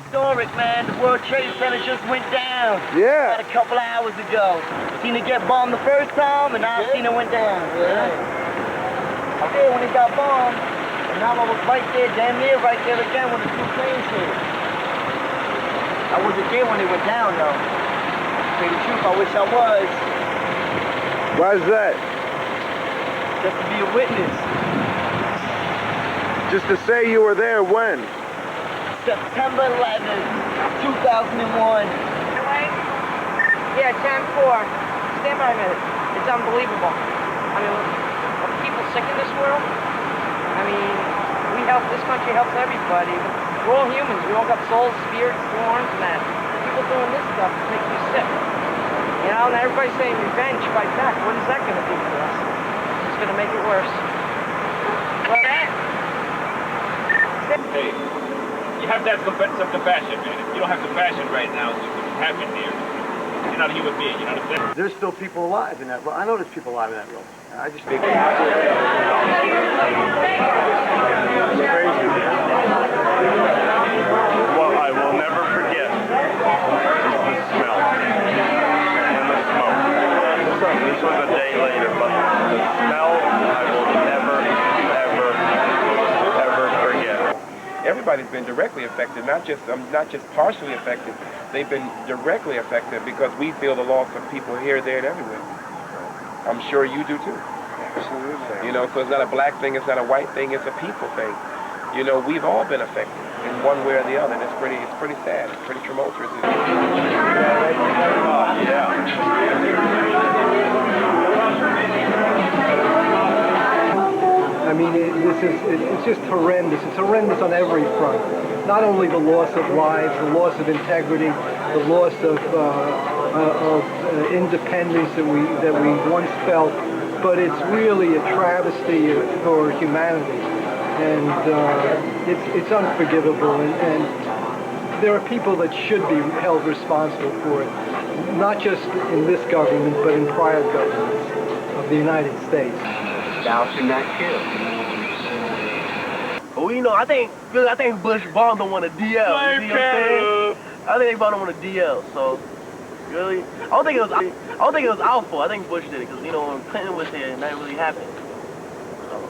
historic, man. The World Trade Center just went down. Yeah. About a couple hours ago. Seen it get bombed the first time, and now I've seen it went down. Yeah. I did when it got bombed, and now I was right there, damn near right there again when the two planes hit. I wasn't there when it went down, though. To tell you the truth, I wish I was. Why is that? Just to be a witness. Just to say you were there when? September 11th, 2001. Yeah, 10-4. Stand by a minute. It's unbelievable. I mean, are people sick in this world? I mean, this country helps everybody. We're all humans. We all got souls, spirits, thorns, and that. People doing this stuff makes me sick. You know, and everybody's saying revenge, fight back. What is that going to do for us? It's just going to make it worse. Well, hey, you have to have some compassion, man. If you don't have compassion right now, what's happening here? You're not a human being, you know what I'm saying? There's still people alive in that room. I know there's people alive in that room. I just think it's crazy. What I will never forget is the smell and the smoke. This was a day later, but the smell I will never, ever forget. Everybody's been directly affected, not just partially affected. They've been directly affected because we feel the loss of people here, there, and everywhere. I'm sure you do too. Absolutely. You know, so it's not a black thing, it's not a white thing, it's a people thing. You know, we've all been affected in one way or the other, and it's pretty sad, it's pretty tumultuous. Yeah. I mean, it's just horrendous. It's horrendous on every front. Not only the loss of lives, the loss of integrity, the loss of independence that we once felt, but it's really a travesty for humanity, and it's unforgivable. And there are people that should be held responsible for it, not just in this government, but in prior governments of the United States. Thou should not kill. Well, you know, I think Bush bombed him on a DL. You see what I'm saying? I think they bombed him on a DL. So, really, I don't think it was our fault. I think Bush did it because you know when Clinton was here, nothing really happened. So,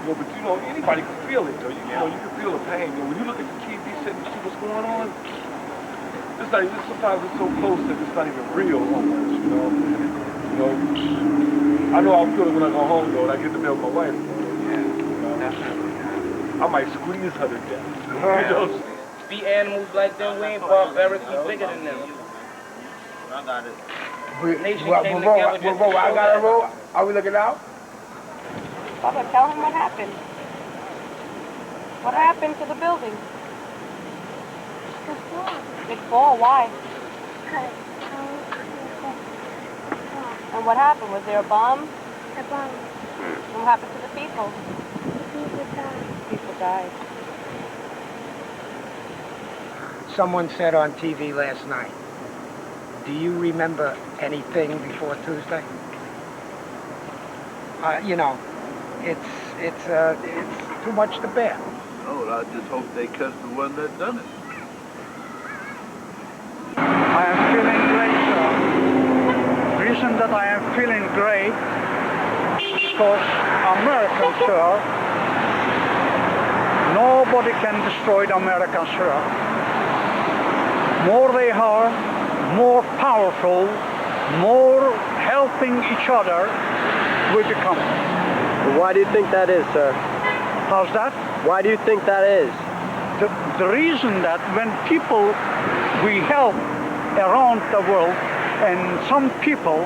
Well, but you know, anybody can feel it, though. You know, you can feel the pain. You know, when you look at the TV set and see what's going on, it's like sometimes it's so close that it's not even real almost. You know, I know I'll feel it when I go home though, and I get to be with my wife. Yeah, definitely. I might squeeze her to death. You know? Be animals like them, we ain't barbaric, we bigger than them. I got it. I got a roll. Are we looking out? Papa, tell him what happened. What happened to the building? It fall. Why? And what happened? Was there a bomb? A bomb. What happened to the people? The people died. People died. Someone said on TV last night, do you remember anything before Tuesday? You know, it's too much to bear. Oh, I just hope they catch the one that done it. I am feeling great, sir. The reason that I am feeling great because Americans, sir, nobody can destroy the Americans, sir. More they are, more powerful, more helping each other we become. Why do you think that is, sir? How's that? Why do you think that is? The reason that when people we help around the world and some people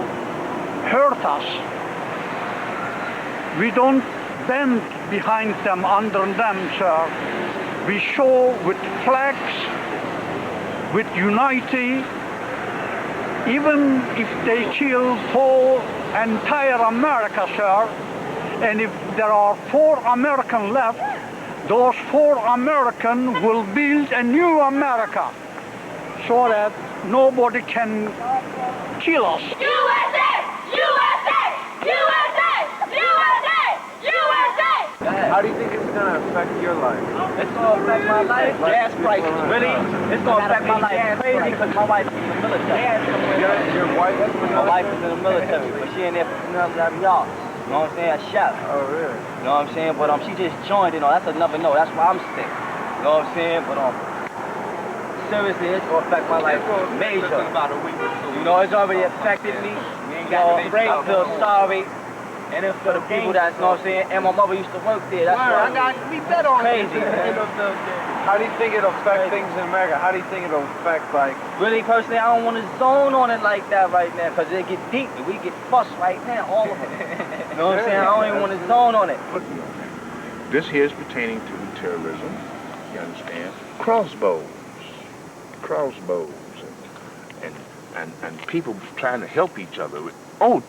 hurt us, we don't bend behind them, under them, sir. We show with flags, with unity, even if they kill whole entire America, sir, and if there are 4 Americans left, those 4 Americans will build a new America so that nobody can kill us. USA! USA! USA! How do you think it's gonna affect your life? It's gonna affect my life. Gas prices, really. It's gonna affect my life crazy because my wife is in the military. Your wife? My wife is in the military, but she ain't there for another y'all. You know what I'm saying? A chef. Oh, really? You know what I'm saying? But she just joined, you know. That's another no. That's why I'm sick. You know what I'm saying? But seriously, it's gonna affect my life major. About a week or two. You know, it's already affected me. I feel sorry. And then for the people that, you know what I'm saying, and my mother used to work there. That's why we bet on crazy. How do you think it'll affect things in America? How do you think it'll affect, like... Really, personally, I don't want to zone on it like that right now, because it get deep, and we get fussed right now, all of us. You know what I'm saying? I don't even want to zone on it. This here is pertaining to terrorism, you understand? Crossbows, and people trying to help each other. Oh,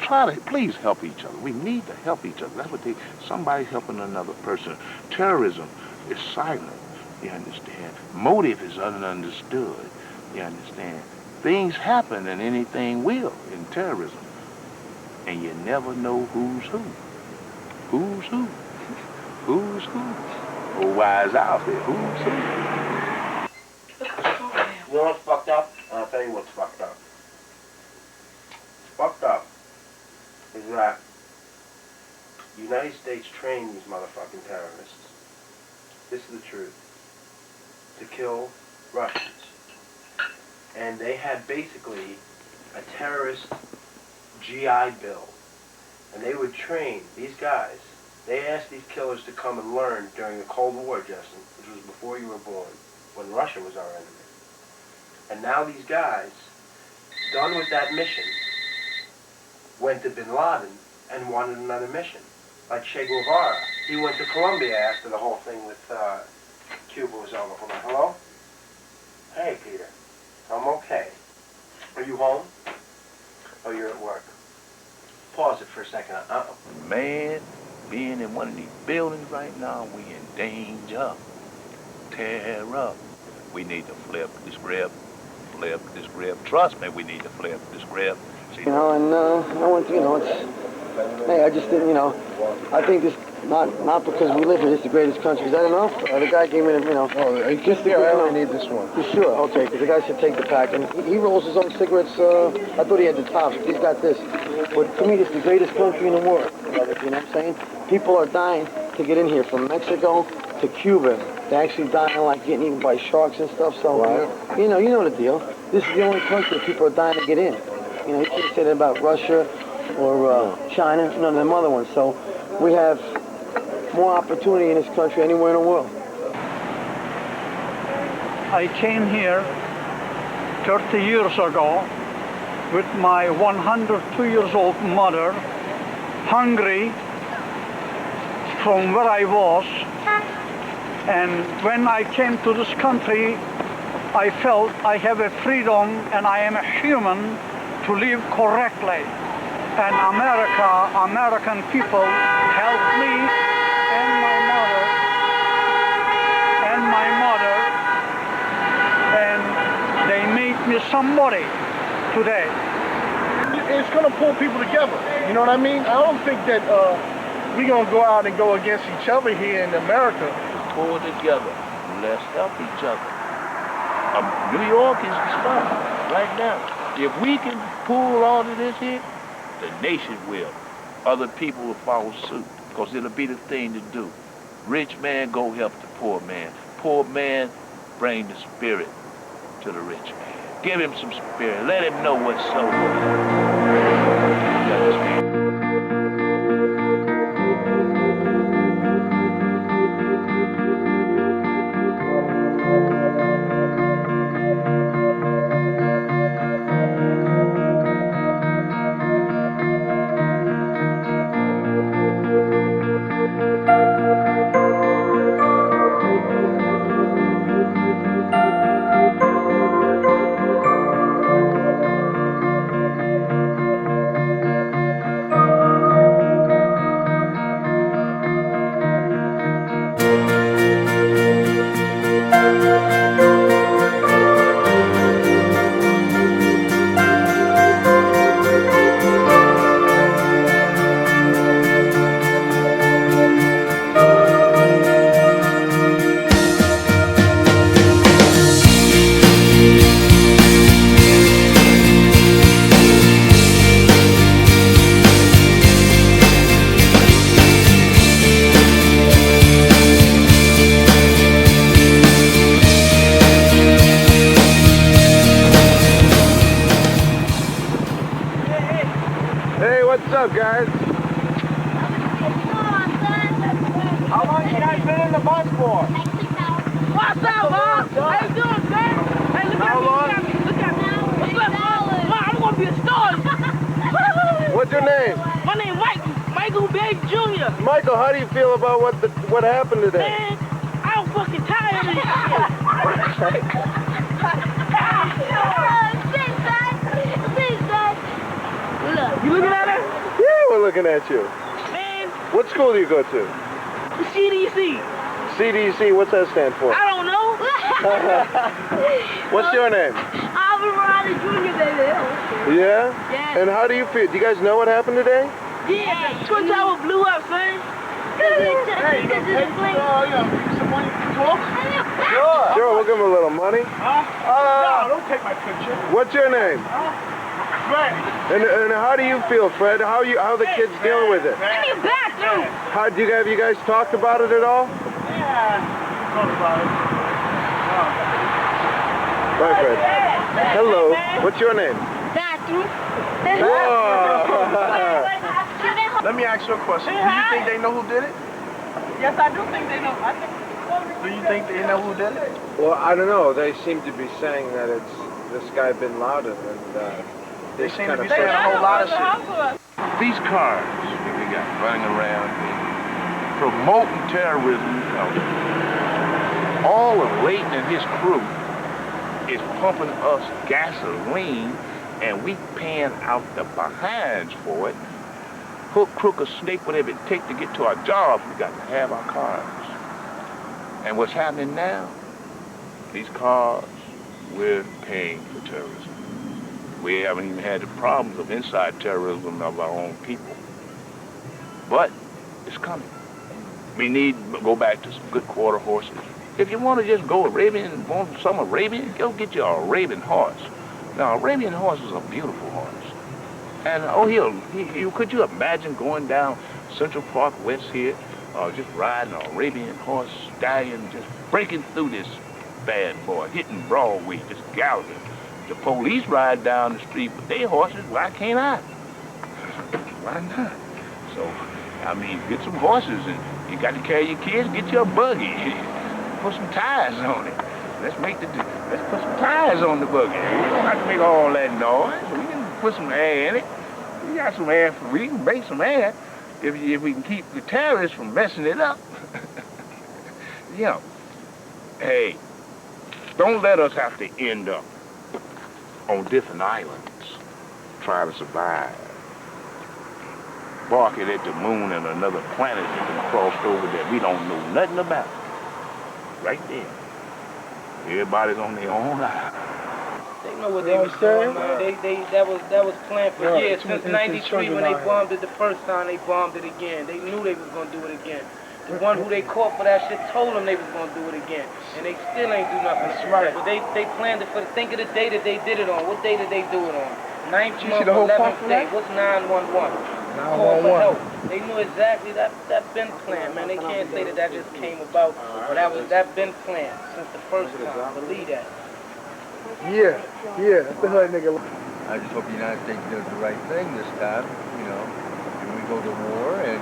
please help each other. We need to help each other. That's what somebody's helping another person. Terrorism is silent, you understand? Motive is understood, you understand? Things happen and anything will in terrorism. And you never know who's who. Who's who? Who's who? Oh, wise out there, who's who? You know what's fucked up? I'll tell you what's fucked up. Fucked up is that the United States trained these motherfucking terrorists, this is the truth, to kill Russians. And they had basically a terrorist GI Bill. And they would train these guys. They asked these killers to come and learn during the Cold War, Justin, which was before you were born, when Russia was our enemy. And now these guys, done with that mission, went to Bin Laden and wanted another mission. Like Che Guevara. He went to Colombia after the whole thing with Cuba was over. Hold on. Hello? Hey, Peter. I'm okay. Are you home? Oh, you're at work. Pause it for a second. Man, being in one of these buildings right now, we in danger. Tear up. We need to flip the script. Flip the script. Trust me, we need to flip the script. See, you know, and I want to, you know, it's, hey, I just didn't, you know, I think this, not because we live here, this is the greatest country. Is that enough? The guy gave me, you know. Oh, just I only need this one. You sure? Okay, because the guy should take the pack. And he rolls his own cigarettes. I thought he had the tops. He's got this. But to me, it's the greatest country in the world. You know what I'm saying? People are dying to get in here from Mexico to Cuba. They're actually dying like getting eaten by sharks and stuff. So, you know the deal. This is the only country that people are dying to get in. You know, you can't say that about Russia or China, none of them other ones. So we have more opportunity in this country anywhere in the world. I came here 30 years ago with my 102 years old mother, hungry from where I was. And when I came to this country, I felt I have a freedom and I am a human to live correctly. And American people helped me and my mother, and they made me somebody today. It's gonna pull people together, you know what I mean? I don't think that we're gonna go out and go against each other here in America. Pull together, let's help each other. New York is the spot right now. If we can pull all of this here, the nation will. Other people will follow suit, because it'll be the thing to do. Rich man, go help the poor man. Poor man, bring the spirit to the rich man. Give him some spirit. Let him know what's so good. You understand? this for? What's up, Mom? How you doing, man? Hey, look at me. Look at me. What's up, Mom? Mom, I'm gonna be a star. What's your name? My name Michael Babe Jr. Michael, how do you feel about what happened today? Man, I'm fucking tired of this shit. You looking at her? Yeah, we're looking at you. Man. What school do you go to? CDC. CDC, what's that stand for? I don't know. What's your name? I'm Ronnie Jr., baby. Yeah? Yeah. And how do you feel? Do you guys know what happened today? Yeah, the Twin Tower blew up, son. Hey, you gonna pay some money to talk? Sure, we'll give him a little money. No, don't take my picture. What's your name? Fred. And how do you feel, Fred? How the kids dealing with it? Give me a bathroom. Have you guys talked about it at all? Yeah, talk about it. Bye, Fred. Hello. What's your name? Bathroom. Let me ask you a question. Do you think they know who did it? Yes, I do think they know. Do you think they know who did it? Well, I don't know. They seem to be saying that it's this guy Bin Laden, and they seem to be saying a whole lot of shit. These cars that we got running around here, promoting terrorism, all of Layton and his crew is pumping us gasoline, and we paying out the behinds for it. Hook, crook, or snake, whatever it takes to get to our jobs, we got to have our cars. And what's happening now? These cars, we're paying for terrorism. We haven't even had the problems of inside terrorism of our own people. But it's coming. We need to go back to some good quarter horses. If you want to just go Arabian, want some Arabian, go get you an Arabian horse. Now, Arabian horse is a beautiful horse. And could you imagine going down Central Park West here, just riding an Arabian horse stallion, just breaking through this bad boy, hitting Broadway, just galloping. The police ride down the street with their horses, why can't I? Why not? So, I mean, get some horses, and you got to carry your kids, get you a buggy. Put some tires on it. Let's put some tires on the buggy. We don't have to make all that noise. We can put some air in it. We got some air, we can make some air if we can keep the terrorists from messing it up. You know, hey, don't let us have to end up on different islands trying to survive. Barking at the moon and another planet that can cross over that we don't know nothing about. Right there. Everybody's on their own island. They know what they was doing, man. That was planned for years. Since '93 when they bombed it the first time, they bombed it again. They knew they was gonna do it again. The one who they caught for that shit told them they was gonna do it again. And they still ain't do nothing. That's right. But they planned it for think of the day that they did it on. What day did they do it on? 9th month, 11th day. What's 911? Call for help. They knew exactly that been planned, man. They can't say that just came about. But that been planned since the first time. Believe that. Yeah, that's the hood nigga. I just hope the United States does the right thing this time, when we go to war, and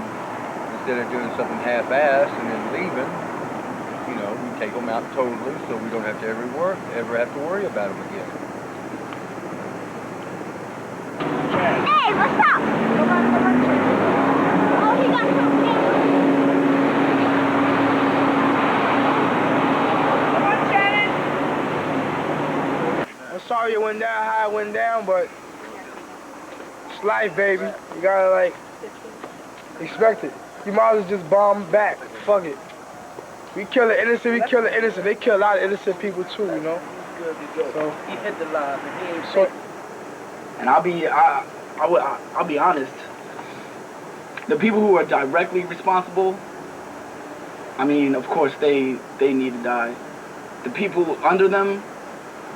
instead of doing something half-assed and then leaving, we take them out totally so we don't have to ever have to worry about them again. Hey, what's up? Oh, he got some cake. Come on, Shannon. I'm sorry it went down how it went down, but it's life, baby. You gotta, expect it. You might as well just bomb back. Fuck it. We kill the innocent, we kill the innocent. They kill a lot of innocent people too, So he hit the line, and he ain't so. And I'll be honest. The people who are directly responsible, I mean, of course they need to die. The people under them,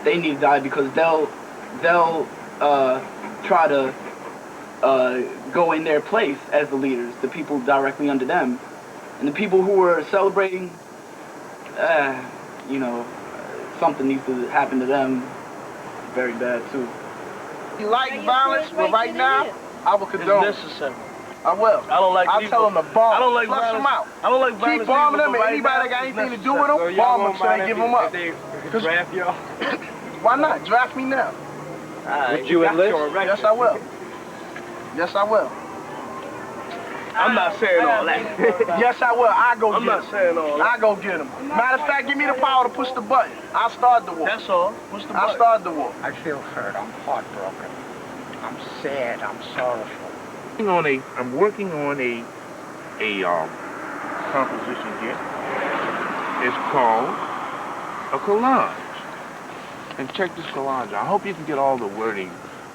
they need to die because they'll try to go in their place as the leaders, the people directly under them. And the people who are celebrating, something needs to happen to them very bad too. You like violence, but right now, I will condone. It's necessary. I will. I don't like I'll people. tell them to bomb. I don't like Flush violence. them out. I don't like Keep violence bombing people, them, but and right anybody now, got it's anything to do with necessary. them, bomb them so they give them up. Cause draft y'all? Why not? Draft me now. Would you enlist? Yes, I will. Yes, I will. I'm not saying all that. Yes, I will. I go I'm get not them. saying all that. I go get them. Matter of fact, give me the power to push the button. I'll start the war. That's all. Push the I'll button. start the war. I feel hurt. I'm heartbroken. I'm sad. I'm sorrowful. I'm working on a composition here. It's called a collage. And check this collage out. I hope you can get all the wording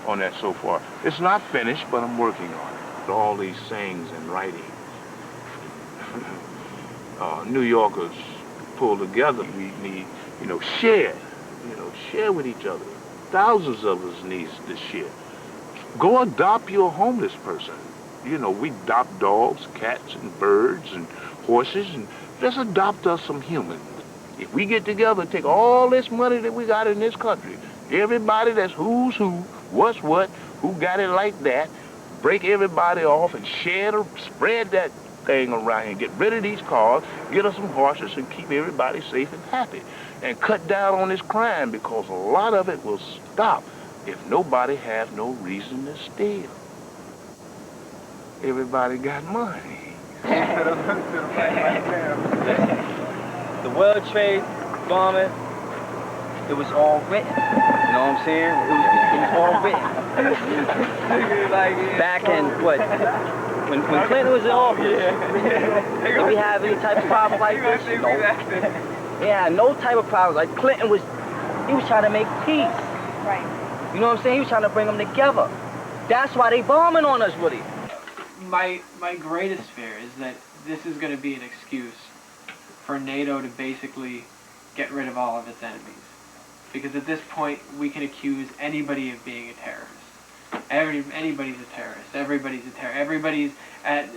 on that so far. It's not finished, but I'm working on it. All these sayings and writings. New Yorkers pull together. We need, share. Share with each other. Thousands of us need to share. Go adopt your homeless person. We adopt dogs, cats, and birds, and horses, and let's adopt us some humans. If we get together and take all this money that we got in this country, everybody that's who's who, what's what, who got it like that, break everybody off and spread that thing around and get rid of these cars, get us some horses and keep everybody safe and happy. And cut down on this crime, because a lot of it will stop if nobody has no reason to steal. Everybody got money. The World Trade bombing, it was all written. You know what I'm saying? It was all written. Back in, when Clinton was in office, did we have any type of problem like this? No. Yeah, no type of problem. Like Clinton he was trying to make peace. Right. You know what I'm saying? He was trying to bring them together. That's why they bombing on us, Woody. My greatest fear is that this is going to be an excuse for NATO to basically get rid of all of its enemies. Because at this point, we can accuse anybody of being a terrorist. Anybody's a terrorist. Everybody's a terrorist. Everybody's at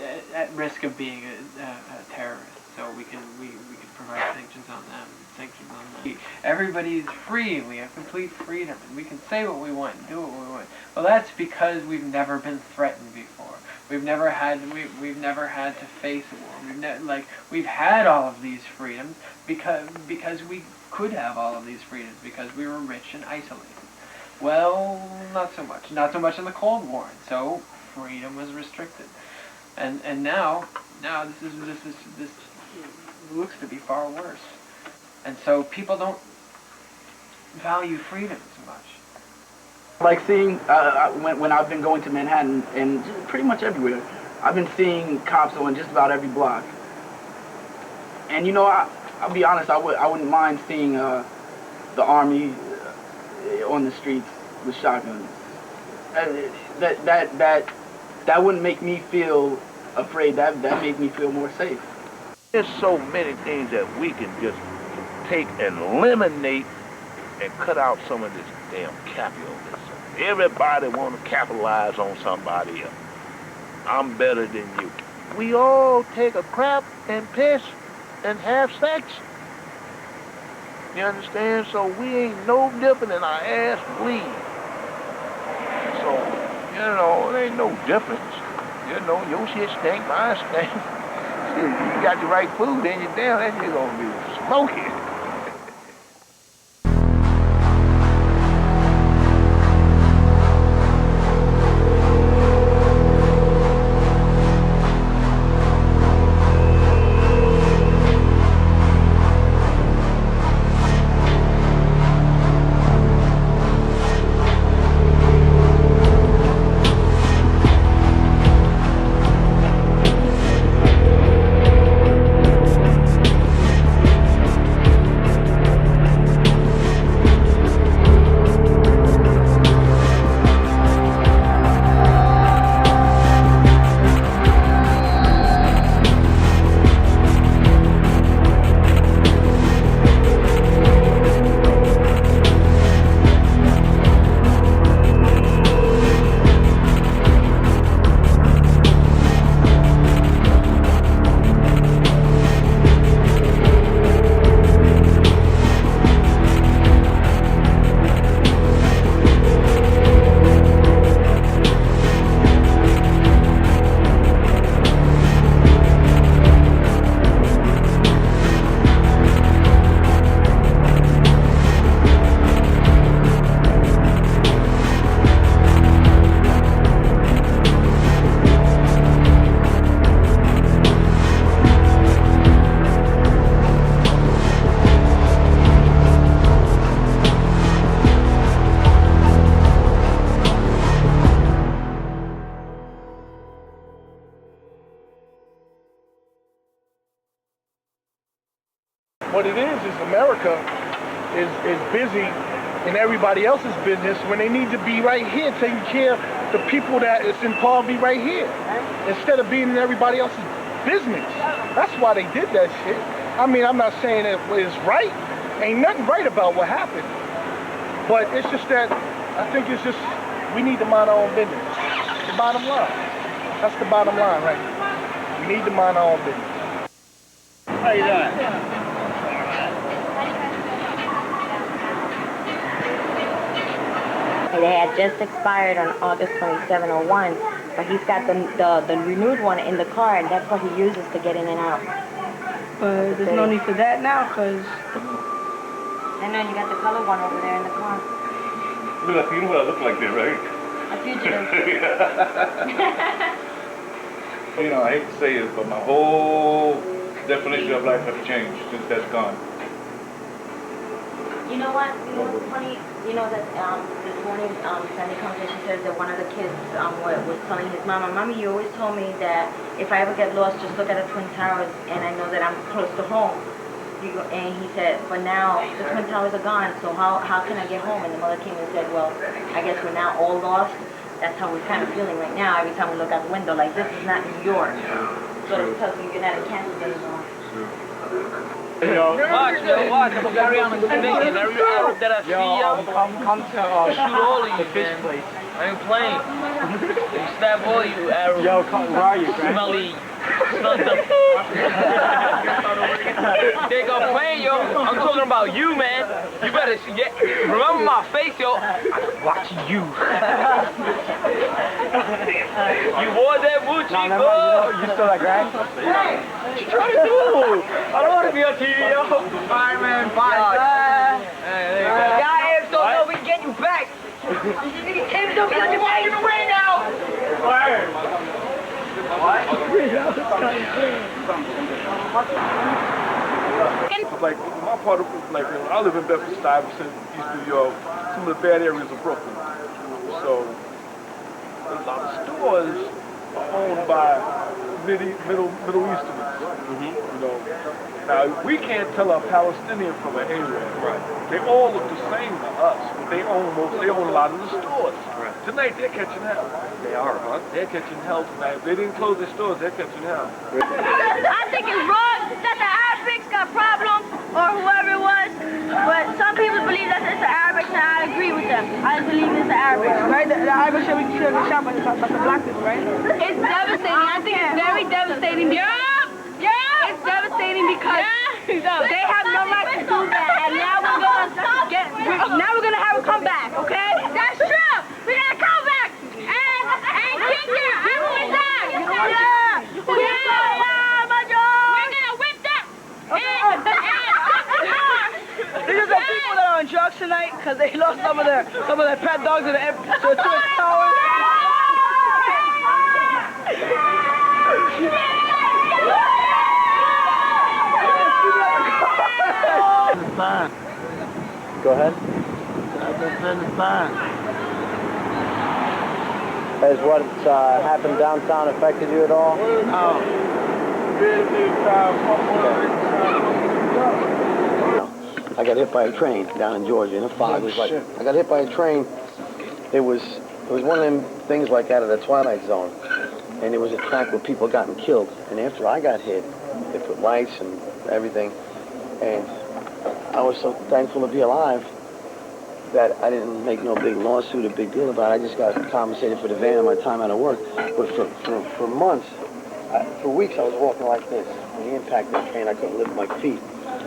risk of being a terrorist. So we can provide sanctions on them. Everybody's free. We have complete freedom, and we can say what we want and do what we want. Well, that's because we've never been threatened before. We've never had to face a war. We've had all of these freedoms because we could have all of these freedoms because we were rich and isolated. Well, not so much. Not so much in the Cold War. And so freedom was restricted. And now this looks to be far worse. And so people don't value freedom so much. Like seeing, when I've been going to Manhattan and pretty much everywhere, I've been seeing cops on just about every block. And I'll be honest, I wouldn't mind seeing the army on the streets with shotguns. That wouldn't make me feel afraid. That made me feel more safe. There's so many things that we can just take and eliminate and cut out some of this damn capitalism. Everybody want to capitalize on somebody else. I'm better than you. We all take a crap and piss and have sex. You understand? So we ain't no different than our ass bleed. So, it ain't no difference. Your shit stink, mine stink. You got the right food in you, damn, that shit gonna be smoking. what it is America is busy in everybody else's business when they need to be right here taking care of the people that is in poverty right here instead of being in everybody else's business. That's why they did that shit. I mean, I'm not saying it was right. Ain't nothing right about what happened. But it's just that I think it's just we need to mind our own business. The bottom line. That's the bottom line right now. We need to mind our own business. How you doing? They had just expired on August 2701, but he's got the renewed one in the car, and that's what he uses to get in and out. But there's no need for that now, because... And then you got the color one over there in the car. Look, you know what I look like there, right? A fugitive. You know, I hate to say it, but my whole definition of life has changed since that's gone. You know what? You know what's funny? You know that this morning, Sandy conversation says that one of the kids was telling his mama, Mommy, you always told me that if I ever get lost, just look at the Twin Towers, and I know that I'm close to home. And he said, but now the Twin Towers are gone, so how can I get home? And the mother came and said, well, I guess we're now all lost. That's how we're kind of feeling right now every time we look out the window. Like, this is not New York. So it tells you you're not in Kansas anymore. Watch, carry on thinking. Every Arab that I see, come to shoot all of you, man. I ain't playing. They stab all you Arabs. Yo, where are you, man? Smelly. They gonna play, yo. I'm talking about you, man. You better remember my face, yo. I'm watching you. You wore that Gucci, bro. You still that guy? Hey, what you trying to do? I don't want to be on TV, yo. Bye, man. Bye. Yeah, Abe, so no, we can get you back. Abe, don't get you back in the way now. Like my part of like I live in Bedford-Stuyvesant, East New York, some of the bad areas of Brooklyn. So a lot of stores are owned by Middle Easterners. You know. Now we can't tell a Palestinian from an Arab. Right. They all look the same to us, but they own a lot of the stores. Right. Tonight they're catching hell. They are, huh? They're catching hell tonight. If they didn't close their stores, they're catching hell. I think it's wrong that the Arabics got problems, or whoever it was, but some people believe that it's the Arabics, and I agree with them. I believe it's the Arabics. Right? The Arabics should be shot by the black people, right? It's devastating. I think it's very devastating. It's devastating because they have no right to do that, and now we're gonna have a comeback, okay? That's true. We're gonna come back and kick their asses back. We're gonna whip them. These are the people that are on drugs tonight because they lost some of their pet dogs in the Twin Towers. Fine. Go ahead. I've been feeling fine. Has what happened downtown affected you at all? No. I got hit by a train down in Georgia in a fog. It was like I got hit by a train. It was one of them things like out of the Twilight Zone, and it was a track where people gotten killed. And after I got hit, they put lights and everything, and I was so thankful to be alive that I didn't make no big lawsuit, a big deal about it. I just got compensated for the van and my time out of work. But for months, for weeks, I was walking like this. When the impact of the train, I couldn't lift my feet.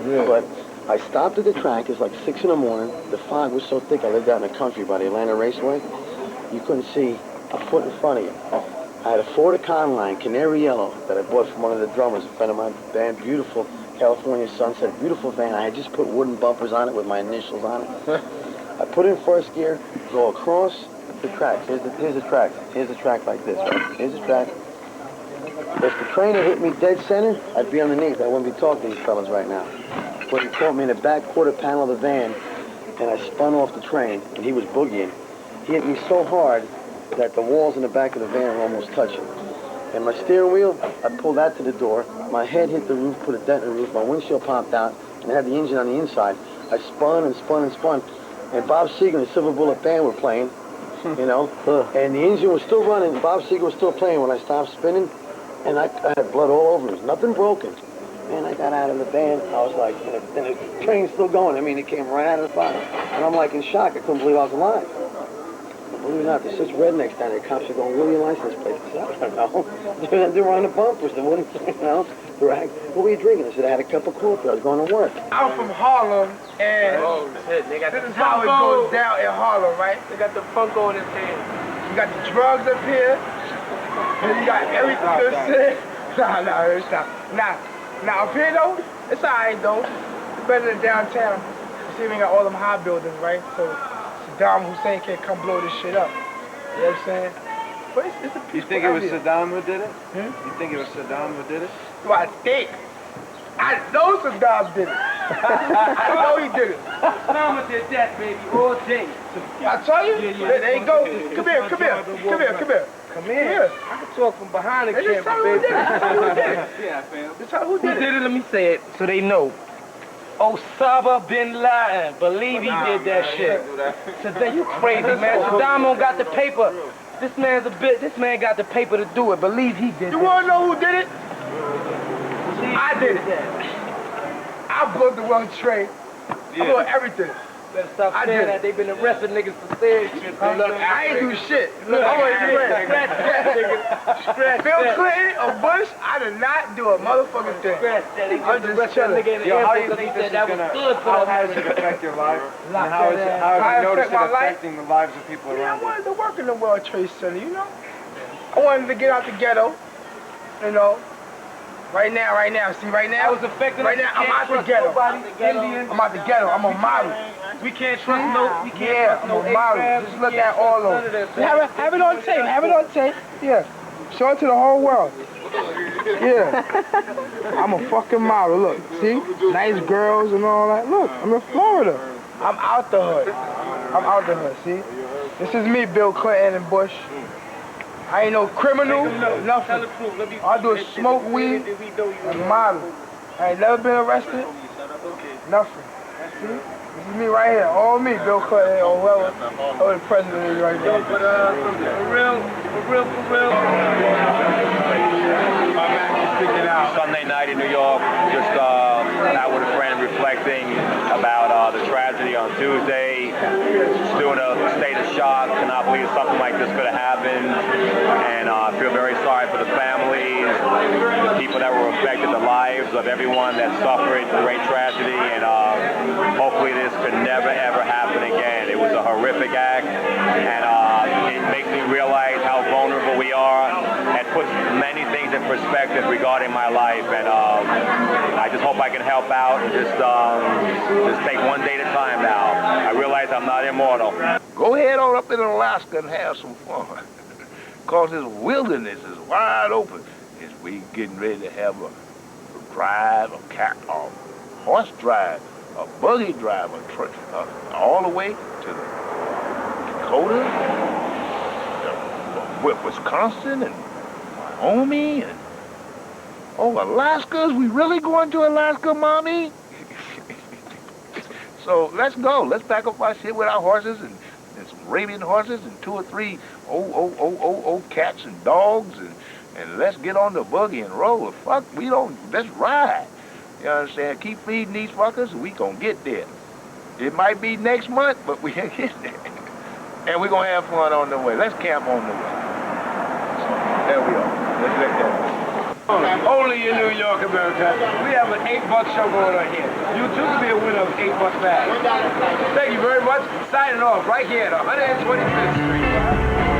Really? But I stopped at the track. It was like 6 in the morning. The fog was so thick. I lived out in the country by the Atlanta Raceway. You couldn't see a foot in front of you. I had a Ford Econoline, canary yellow, that I bought from one of the drummers, a friend of my band, beautiful California Sunset, beautiful van. I had just put wooden bumpers on it with my initials on it. I put it in first gear, go across the tracks. Here's the track. Here's the track like this, right? Here's the track. If the train had hit me dead center, I'd be underneath. I wouldn't be talking to these fellas right now. But he caught me in the back quarter panel of the van, and I spun off the train, and he was boogieing. He hit me so hard that the walls in the back of the van were almost touching. And my steering wheel, I pulled that to the door. My head hit the roof, put a dent in the roof. My windshield popped out. and it had the engine on the inside. I spun and spun and spun, and Bob Seger and the Silver Bullet Band were playing, you know, and the engine was still running. Bob Seger was still playing when I stopped spinning, and I had blood all over me. There's nothing broken. And I got out of the band. I was like, and the train's still going. I mean, it came right out of the fire. And I'm like in shock. I couldn't believe I was alive. Believe it or not, there's such rednecks down there. Cops are going, where are your license plates? I said, I don't know. They were on the bumpers. They wouldn't, you know. What were you drinking? I said, I had a cup of coffee. I was going to work. I'm from Harlem, and this is how it goes down in Harlem, right? They got the Funko in his hand. You got the drugs up here, and you got everything. Nah, stop. Now up here though, it's alright though. It's better than downtown. You see, we got all them high buildings, right? So Saddam Hussein can't come blow this shit up. You know what I'm saying? But it's a peaceful You think it was area. Saddam who did it? You think it was Saddam who did it? So I think. I know Saddam did it. I know he did it. Saddam did that, baby, all day. I tell you, there you go. Come here. Come here. I can talk from behind the Just tell camera, who baby. did it. Just tell who did it. Yeah, fam. Just tell who Who did it. did it? Let me say it so they know. Osama bin Laden. Believe he did that shit. Saddam, you crazy, man. Saddam don't got the paper. This man got the paper to do it. Believe he did it. You wanna know who did it? I did it. I blew the World Trade. I blew everything. Better stop saying that. They been arresting niggas for saying shit. Look, I ain't do shit. Look, I wasn't Bill Clinton or Bush, I did not do a motherfucking thing. I'm just chilling. Yo, how do you think this is gonna, how has it affect your life? And how have you noticed it affecting the lives of people I around you? wanted to work in the World Trade Center, you know? I wanted to get out the ghetto, you know? Right now, see, right now? I was affected. Right now, I'm out the ghetto. I'm out the ghetto. I'm a model. We can't trust we can't Yeah, trust I'm no a model. A-crabs, Just look at all of them. Have it on tape. Yeah. Show it to the whole world. Yeah. I'm a fucking model. Look, see? Nice girls and all that. Look, I'm in Florida. I'm out the hood. See? This is me, Bill Clinton and Bush. I ain't no criminal, nothing. All I do is smoke weed and model. I ain't never been arrested, nothing. See? This is me right here, all me, Bill Clinton or whoever the president is right now. But for real. Speaking out. Sunday night in New York, just out with a friend reflecting about the tragedy on Tuesday. Still in a state of shock, cannot believe something like this could have happened. And I feel very sorry for the families, the people that were affected, the lives of everyone that suffered the great tragedy. And hopefully this could never ever happen again. It was a horrific act, and it makes me realize how vulnerable we are, and puts many things in perspective regarding my life. And I just hope I can help out and just take one day at a time now. I realize I'm not immortal. Go ahead on up in Alaska and have some fun. Because this wilderness is wide open. As we getting ready to have a drive, a horse drive, a buggy drive, all the way to the Dakota, Wisconsin, and Wyoming, and Alaska. Is we really going to Alaska, Mommy? So let's go. Let's pack up our shit with our horses and some Arabian horses and 2 or 3 old cats and dogs, and let's get on the buggy and roll. Fuck, let's ride. You understand? Keep feeding these fuckers and we gonna get there. It might be next month, but we gonna get there. And we're gonna have fun on the way. Let's camp on the way. So, there we are. Let's let that. Only in New York, America. We have an $8 show going on here. You too can be a winner of $8 bag. Thank you very much. Signing off right here at 125th Street.